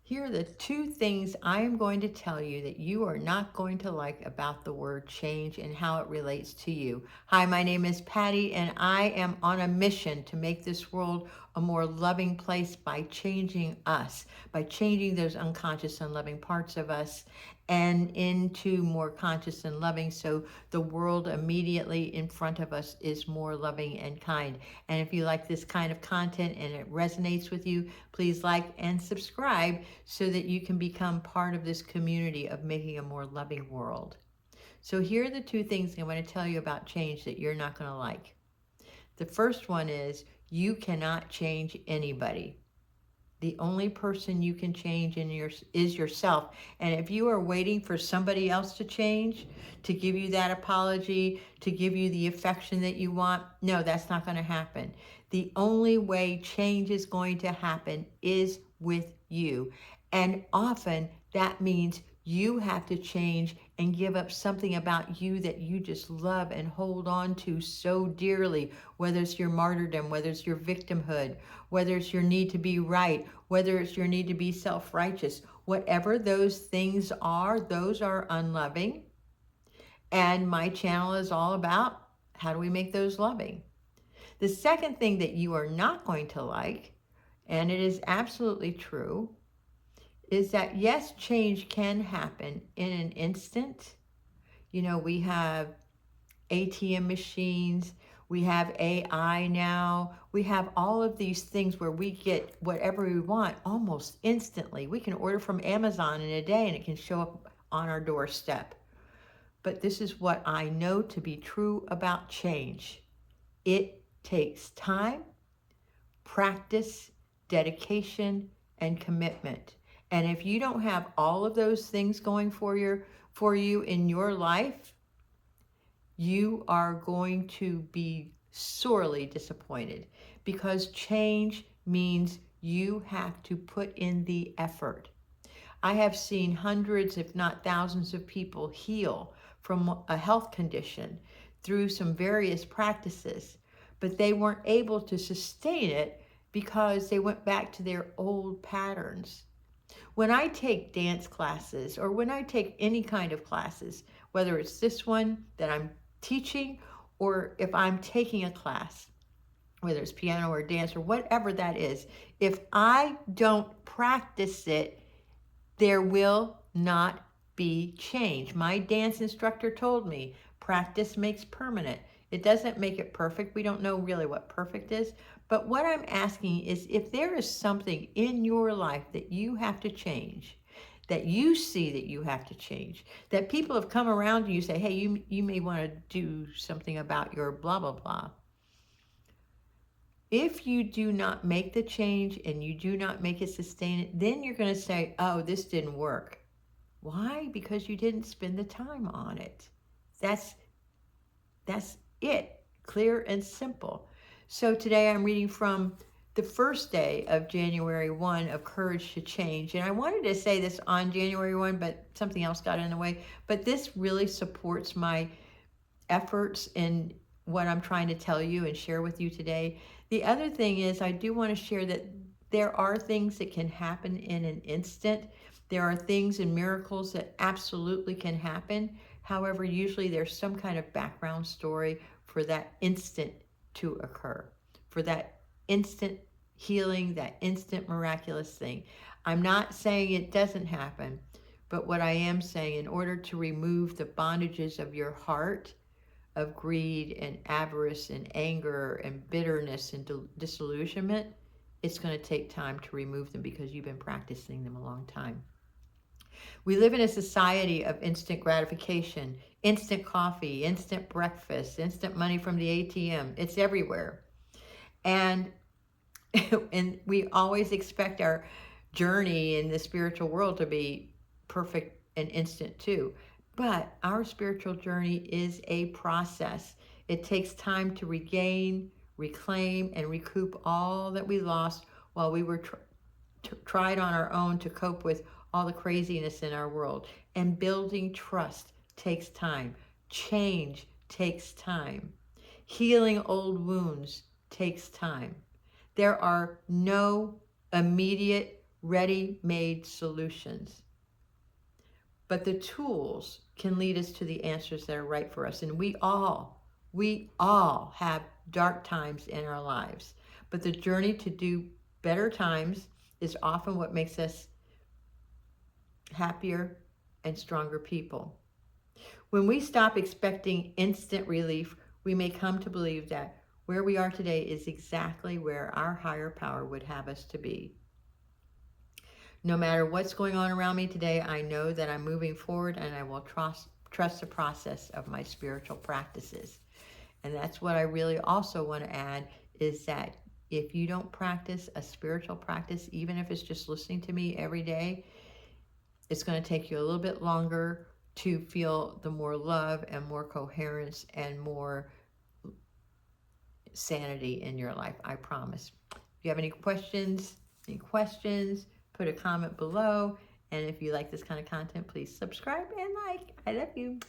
Here are the two things I am going to tell you that you are not going to like about the word change and how it relates to you. Hi, my name is Patty, and I am on a mission to make this world a more loving place by changing us, by changing those unconscious and loving parts of us and into more conscious and loving, so the world immediately in front of us is more loving and kind. And if you like this kind of content and it resonates with you, please like and subscribe so that you can become part of this community of making a more loving world. So here are the two things I want to tell you about change that you're not going to like. The first one is you cannot change anybody. The only person you can change is yourself. And if you are waiting for somebody else to change, to give you that apology, to give you the affection that you want, no, that's not going to happen. The only way change is going to happen is with you. And often that means you have to change and give up something about you that you just love and hold on to so dearly, whether it's your martyrdom, whether it's your victimhood, whether it's your need to be right, whether it's your need to be self-righteous. Whatever those things are, those are unloving. And my channel is all about how do we make those loving. The second thing that you are not going to like, and it is absolutely true, is that yes, change can happen in an instant. You know, we have ATM machines, we have AI now, we have all of these things where we get whatever we want almost instantly. We can order from Amazon in a day and it can show up on our doorstep. But this is what I know to be true about change. It takes time, practice, dedication, and commitment. And if you don't have all of those things going for you in your life, you are going to be sorely disappointed, because change means you have to put in the effort. I have seen hundreds, if not thousands, of people heal from a health condition through some various practices, but they weren't able to sustain it because they went back to their old patterns. When I take dance classes or when I take any kind of classes, whether it's this one that I'm teaching or if I'm taking a class, whether it's piano or dance or whatever that is, if I don't practice it, there will not be change. My dance instructor told me practice makes permanent. It doesn't make it perfect. We don't know really what perfect is. But what I'm asking is, if there is something in your life that you have to change, that you see that you have to change, that people have come around and you say, hey, you may want to do something about your blah, blah, blah. If you do not make the change and you do not make it sustain it, then you're going to say, oh, this didn't work. Why? Because you didn't spend the time on it. That's it. Clear and simple. So today I'm reading from the first day of January 1 of Courage to Change. And I wanted to say this on January 1, but something else got in the way. But this really supports my efforts in what I'm trying to tell you and share with you today. The other thing is, I do want to share that there are things that can happen in an instant. There are things and miracles that absolutely can happen. However, usually there's some kind of background story for that instant to occur, for that instant healing, that instant miraculous thing. I'm not saying it doesn't happen, but what I am saying, in order to remove the bondages of your heart, of greed and avarice and anger and bitterness and disillusionment, it's going to take time to remove them because you've been practicing them a long time. We live in a society of instant gratification, instant coffee, instant breakfast, instant money from the ATM. It's everywhere. And, and we always expect our journey in the spiritual world to be perfect and instant too. But our spiritual journey is a process. It takes time to regain, reclaim, and recoup all that we lost while we were tried on our own to cope with all the craziness in our world. And building trust takes time. Change takes time. Healing old wounds takes time. There are no immediate ready-made solutions. But the tools can lead us to the answers that are right for us. And we all have dark times in our lives. But the journey to do better times is often what makes us happier and stronger people. When we stop expecting instant relief, we may come to believe that where we are today is exactly where our higher power would have us to be. No matter what's going on around me today, I know that I'm moving forward and I will trust the process of my spiritual practices. And that's what I really also want to add, is that if you don't practice a spiritual practice, even if it's just listening to me every day, it's going to take you a little bit longer to feel the more love and more coherence and more sanity in your life. I promise. If you have any questions, put a comment below. And if you like this kind of content, please subscribe and like. I love you.